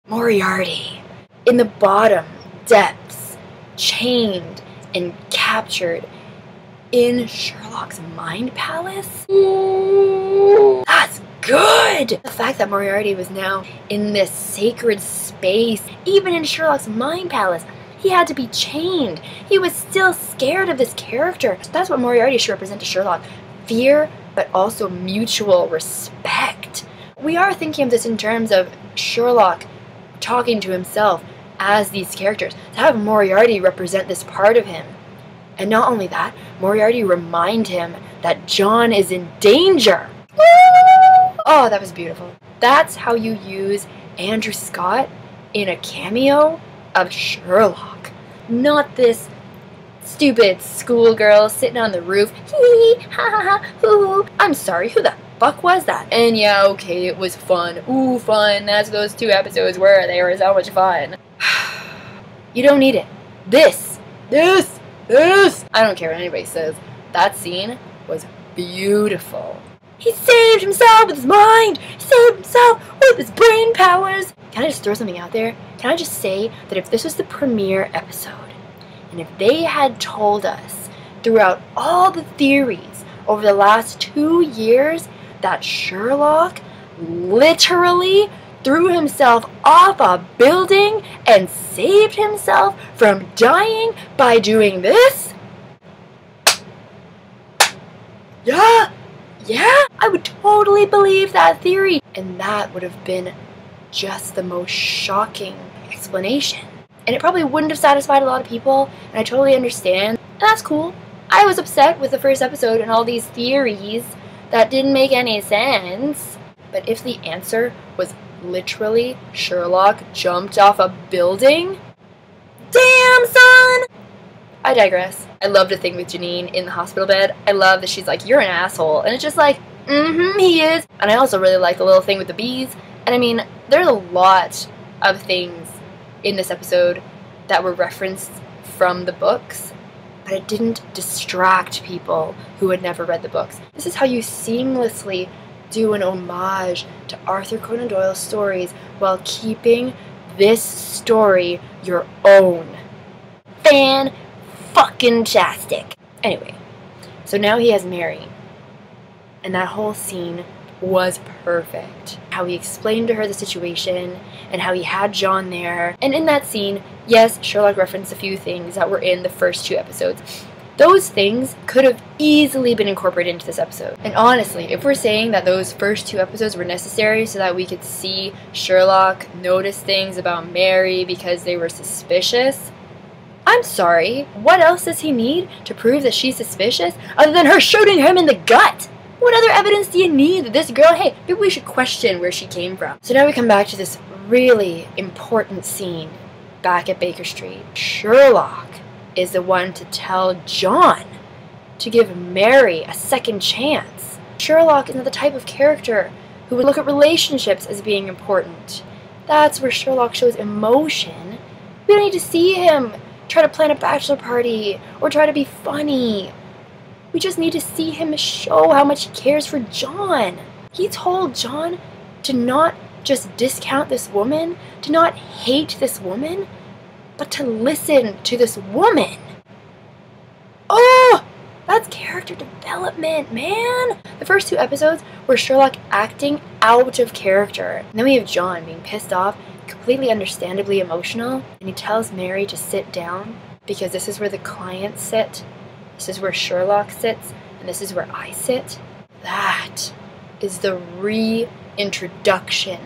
Moriarty, in the bottom depths, chained and captured in Sherlock's mind palace? Ooh, that's good! The fact that Moriarty was now in this sacred space, even in Sherlock's mind palace, he had to be chained. He was still scared of this character. That's what Moriarty should represent to Sherlock. Fear, but also mutual respect. We are thinking of this in terms of Sherlock talking to himself as these characters. To have Moriarty represent this part of him. And not only that, Moriarty remind him that John is in danger. Oh, that was beautiful. That's how you use Andrew Scott in a cameo of Sherlock. Not this stupid schoolgirl sitting on the roof. Hee hee, ha ha ha, hoo. I'm sorry, who the fuck was that? And yeah, okay, it was fun. Ooh, fun. That's what those 2 episodes were. They were so much fun. You don't need it. This. I don't care what anybody says. That scene was beautiful. He saved himself with his mind. He saved himself with his brain powers. Can I just throw something out there? Can I just say that if this was the premiere episode, and if they had told us throughout all the theories over the last 2 years that Sherlock literally threw himself off a building and saved himself from dying by doing this? Yeah, I would totally believe that theory. And that would have been just the most shocking explanation. And it probably wouldn't have satisfied a lot of people, and I totally understand. And that's cool. I was upset with the first episode and all these theories that didn't make any sense. But if the answer was literally Sherlock jumped off a building, damn, son! I digress. I love the thing with Janine in the hospital bed. I love that she's like, you're an asshole. And it's just like, he is. And I also really like the little thing with the bees. And I mean, there's a lot of things in this episode that were referenced from the books, but it didn't distract people who had never read the books. This is how you seamlessly do an homage to Arthur Conan Doyle's stories while keeping this story your own. Fan-fucking-tastic. Anyway, so now he has Mary, and that whole scene was perfect. How he explained to her the situation and how he had John there. And in that scene, yes, Sherlock referenced a few things that were in the first 2 episodes. Those things could have easily been incorporated into this episode. And honestly, if we're saying that those first 2 episodes were necessary so that we could see Sherlock notice things about Mary because they were suspicious, I'm sorry, what else does he need to prove that she's suspicious other than her shooting him in the gut? What other evidence do you need that this girl, hey, maybe we should question where she came from. So now we come back to this really important scene back at Baker Street. Sherlock is the one to tell John to give Mary a second chance. Sherlock is not the type of character who would look at relationships as being important. That's where Sherlock shows emotion. We don't need to see him try to plan a bachelor party or try to be funny. We just need to see him show how much he cares for John. He told John to not just discount this woman, to not hate this woman, but to listen to this woman. Oh, that's character development, man. The first 2 episodes were Sherlock acting out of character. And then we have John being pissed off, completely understandably emotional, and he tells Mary to sit down because this is where the clients sit. This is where Sherlock sits, and this is where I sit. That is the reintroduction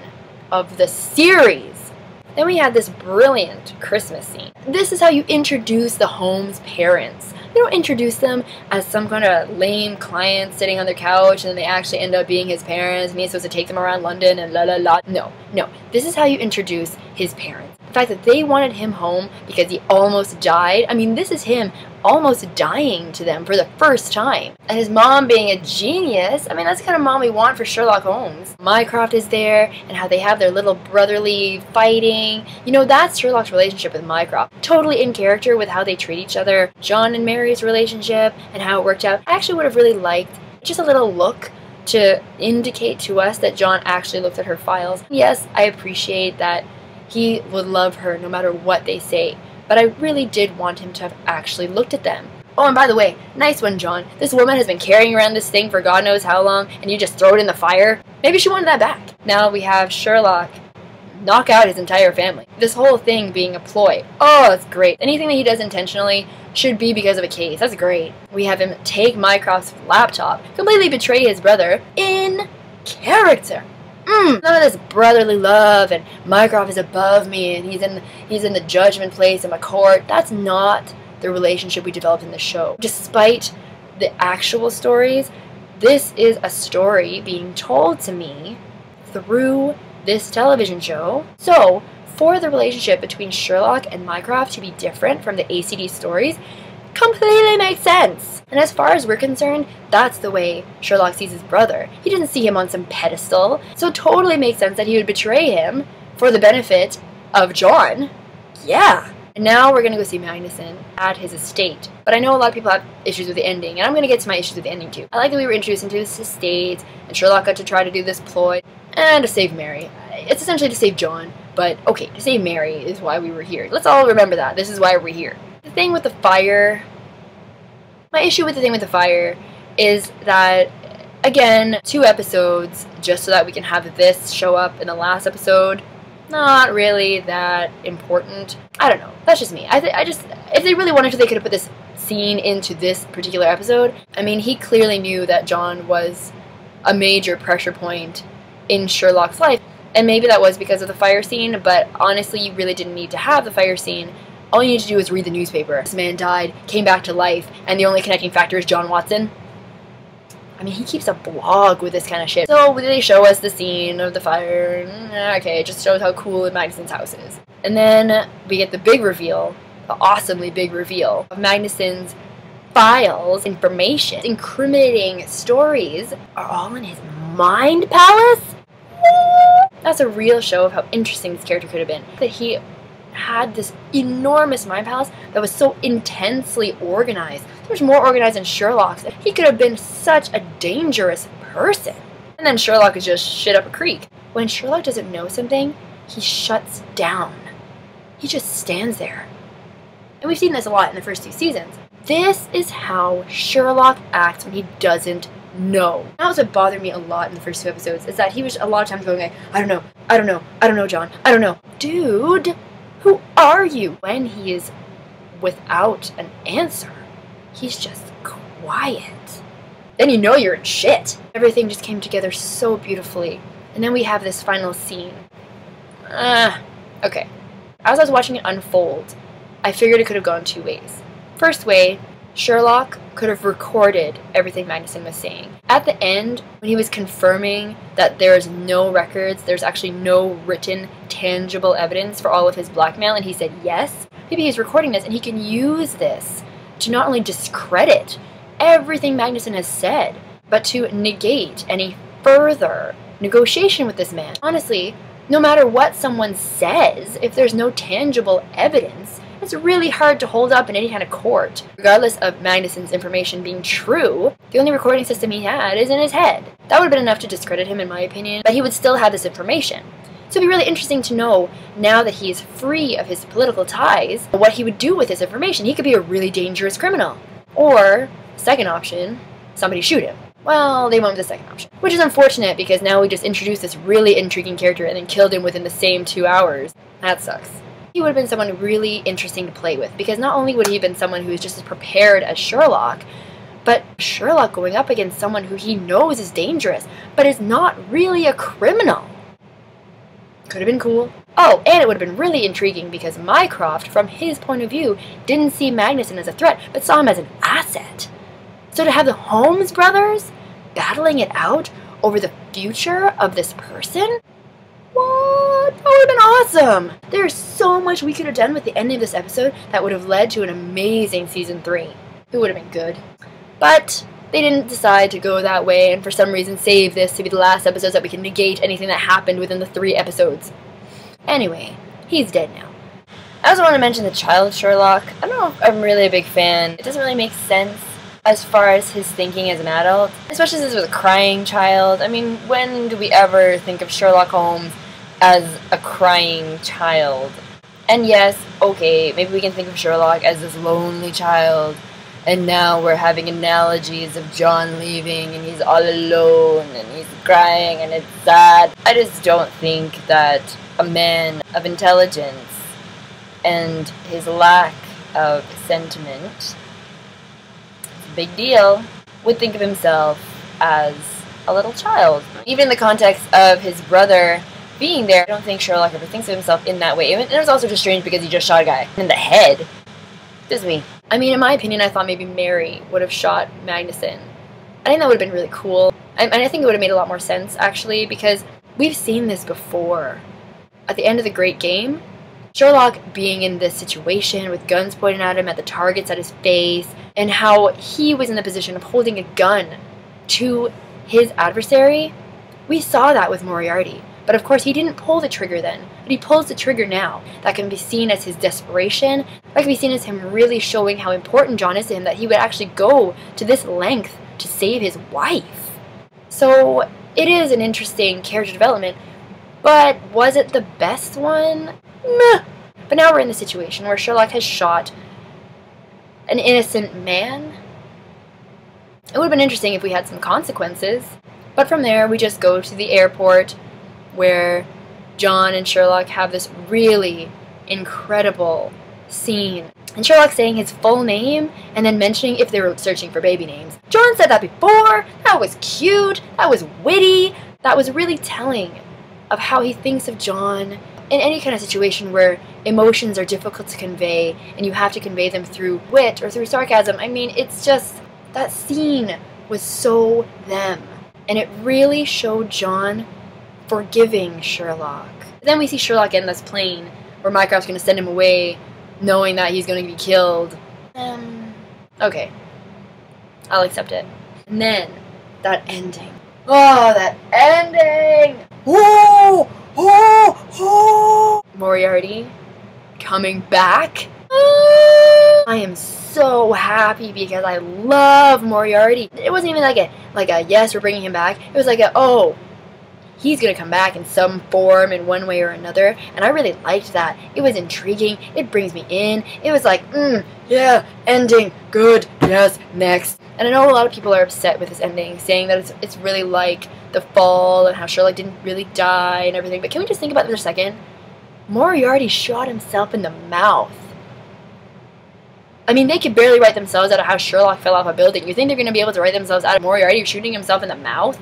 of the series. Then we had this brilliant Christmas scene. This is how you introduce the Holmes parents. You don't introduce them as some kind of lame client sitting on their couch and then they actually end up being his parents and he's supposed to take them around London and la la la. No. This is how you introduce his parents. The fact that they wanted him home because he almost died. I mean, this is him almost dying to them for the first time. And his mom being a genius. I mean, that's the kind of mom we want for Sherlock Holmes. Mycroft is there, and how they have their little brotherly fighting. You know, that's Sherlock's relationship with Mycroft. Totally in character with how they treat each other. John and Mary's relationship, and how it worked out. I actually would have really liked just a little look to indicate to us that John actually looked at her files. Yes, I appreciate that He would love her no matter what they say. But I really did want him to have actually looked at them. Oh, and by the way, nice one, John. This woman has been carrying around this thing for God knows how long, and you just throw it in the fire? Maybe she wanted that back. Now we have Sherlock knock out his entire family. This whole thing being a ploy. Oh, that's great. Anything that he does intentionally should be because of a case. That's great. We have him take Mycroft's laptop, completely betray his brother in character. None of this brotherly love and Mycroft is above me and he's in the judgment place in my court. That's not the relationship we developed in the show. Despite the actual stories, this is a story being told to me through this television show. So, for the relationship between Sherlock and Mycroft to be different from the ACD stories, completely makes sense. And as far as we're concerned, that's the way Sherlock sees his brother. He doesn't see him on some pedestal, so it totally makes sense that he would betray him for the benefit of John. Yeah. And now we're going to go see Magnuson at his estate. But I know a lot of people have issues with the ending, and I'm going to get to my issues with the ending too. I like that we were introduced into his estate, and Sherlock got to try to do this ploy, and to save Mary. It's essentially to save John, but okay, to save Mary is why we were here. Let's all remember that. This is why we're here. The thing with the fire... My issue with the thing with the fire is that, again, 2 episodes just so that we can have this show up in the last episode. Not really that important. I don't know. That's just me. I just, if they really wanted to, they could have put this scene into this particular episode. I mean, he clearly knew that John was a major pressure point in Sherlock's life. And maybe that was because of the fire scene, but honestly, you really didn't need to have the fire scene. All you need to do is read the newspaper. This man died, came back to life, and the only connecting factor is John Watson. I mean, he keeps a blog with this kind of shit. So they show us the scene of the fire. Okay, it just shows how cool Magnuson's house is. And then we get the big reveal, the awesomely big reveal of Magnuson's files, information, incriminating stories are all in his mind palace? That's a real show of how interesting this character could have been. That he had this enormous mind palace that was so intensely organized. So much more organized than Sherlock's. He could have been such a dangerous person. And then Sherlock is just shit up a creek. When Sherlock doesn't know something, he shuts down. He just stands there. And we've seen this a lot in the first 2 seasons. This is how Sherlock acts when he doesn't know. That was what bothered me a lot in the first 2 episodes, is that he was a lot of times going like, I don't know, John, I don't know. Dude, who are you? When he is without an answer, he's just quiet. Then you know you're in shit. Everything just came together so beautifully. And then we have this final scene. Okay. As I was watching it unfold, I figured it could have gone 2 ways. First way, Sherlock could have recorded everything Magnuson was saying. At the end, when he was confirming that there's no records, there's actually no written, tangible evidence for all of his blackmail, and he said yes, maybe he's recording this and he can use this to not only discredit everything Magnuson has said, but to negate any further negotiation with this man. Honestly, no matter what someone says, if there's no tangible evidence, it's really hard to hold up in any kind of court. Regardless of Magnuson's information being true, the only recording system he had is in his head. That would have been enough to discredit him, in my opinion, but he would still have this information. So it'd be really interesting to know, now that he is free of his political ties, what he would do with this information. He could be a really dangerous criminal. Or, second option, somebody shoot him. Well, they went with the second option. Which is unfortunate, because now we just introduced this really intriguing character and then killed him within the same 2 hours. That sucks. He would have been someone really interesting to play with, because not only would he have been someone who is just as prepared as Sherlock, but Sherlock going up against someone who he knows is dangerous, but is not really a criminal. Could have been cool. Oh, and it would have been really intriguing because Mycroft, from his point of view, didn't see Magnuson as a threat, but saw him as an asset. So to have the Holmes brothers battling it out over the future of this person? What? That would have been awesome! There's so much we could have done with the ending of this episode that would have led to an amazing season 3. It would have been good. But they didn't decide to go that way, and for some reason save this to be the last episode so that we can negate anything that happened within the 3 episodes. Anyway, he's dead now. I also want to mention the child Sherlock. I don't know if I'm really a big fan. It doesn't really make sense as far as his thinking as an adult, especially since it was a crying child. I mean, when do we ever think of Sherlock Holmes as a crying child. And yes, okay, maybe we can think of Sherlock as this lonely child, and now we're having analogies of John leaving and he's all alone and he's crying and it's sad. I just don't think that a man of intelligence and his lack of sentiment, it's a big deal, would think of himself as a little child. Even in the context of his brother being there, I don't think Sherlock ever thinks of himself in that way. And it was also just strange because he just shot a guy in the head. Just me. I mean, in my opinion, I thought maybe Mary would have shot Magnuson. I think that would have been really cool. And I think it would have made a lot more sense, actually, because we've seen this before. At the end of the Great Game, Sherlock being in this situation with guns pointed at him, at the targets at his face, and how he was in the position of holding a gun to his adversary, we saw that with Moriarty. But of course, he didn't pull the trigger then, but he pulls the trigger now. That can be seen as his desperation. That can be seen as him really showing how important John is to him, that he would actually go to this length to save his wife. So it is an interesting character development, but was it the best one? Meh. But now we're in the situation where Sherlock has shot an innocent man. It would have been interesting if we had some consequences. But from there, we just go to the airport, where John and Sherlock have this really incredible scene. And Sherlock saying his full name and then mentioning if they were searching for baby names. John said that before. That was cute. That was witty. That was really telling of how he thinks of John in any kind of situation where emotions are difficult to convey and you have to convey them through wit or through sarcasm. I mean, it's just, that scene was so them. And it really showed John forgiving Sherlock. Then we see Sherlock get in this plane where Mycroft's going to send him away knowing that he's going to be killed. Okay. I'll accept it. And then, that ending. Oh, that ending! Oh! Oh! Oh! Moriarty coming back. I am so happy because I love Moriarty. It wasn't even like a yes, we're bringing him back. It was like a, oh, he's going to come back in some form in one way or another, and I really liked that. It was intriguing. It brings me in. It was like, yeah, ending, good, yes, next. And I know a lot of people are upset with this ending, saying that it's really like The Fall and how Sherlock didn't really die and everything, but can we just think about it for a second? Moriarty shot himself in the mouth. I mean, they could barely write themselves out of how Sherlock fell off a building. You think they're going to be able to write themselves out of Moriarty shooting himself in the mouth?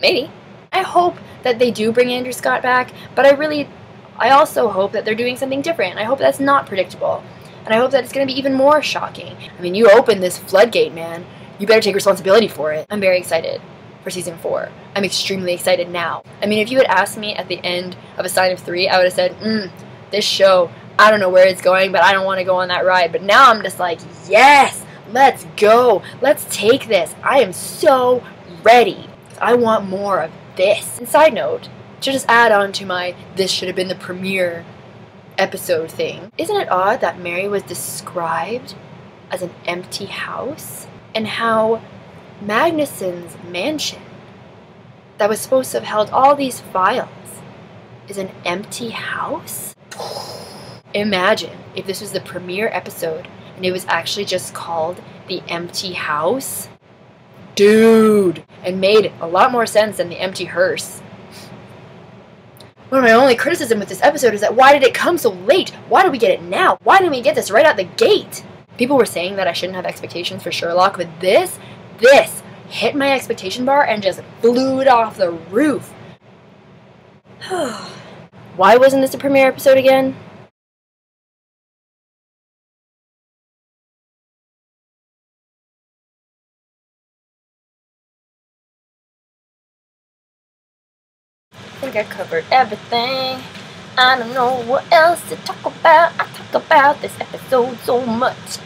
Maybe. I hope that they do bring Andrew Scott back, but I also hope that they're doing something different. I hope that's not predictable. And I hope that it's going to be even more shocking. I mean, you opened this floodgate, man. You better take responsibility for it. I'm very excited for Season 4. I'm extremely excited now. I mean, if you had asked me at the end of A Sign of 3, I would have said, this show, I don't know where it's going, but I don't want to go on that ride. But now I'm just like, yes, let's go. Let's take this. I am so ready. I want more of this. And side note, to just add on to my this should have been the premiere episode thing, isn't it odd that Mary was described as an empty house? And how Magnuson's mansion that was supposed to have held all these files is an empty house? Imagine if this was the premiere episode and it was actually just called The Empty House. Dude! And made a lot more sense than The Empty Hearse. One of my only criticism with this episode is that why did it come so late? Why did we get it now? Why didn't we get this right out the gate? People were saying that I shouldn't have expectations for Sherlock, but this hit my expectation bar and just blew it off the roof. Why wasn't this a premiere episode again? I think I covered everything. I don't know what else to talk about. I talk about this episode so much.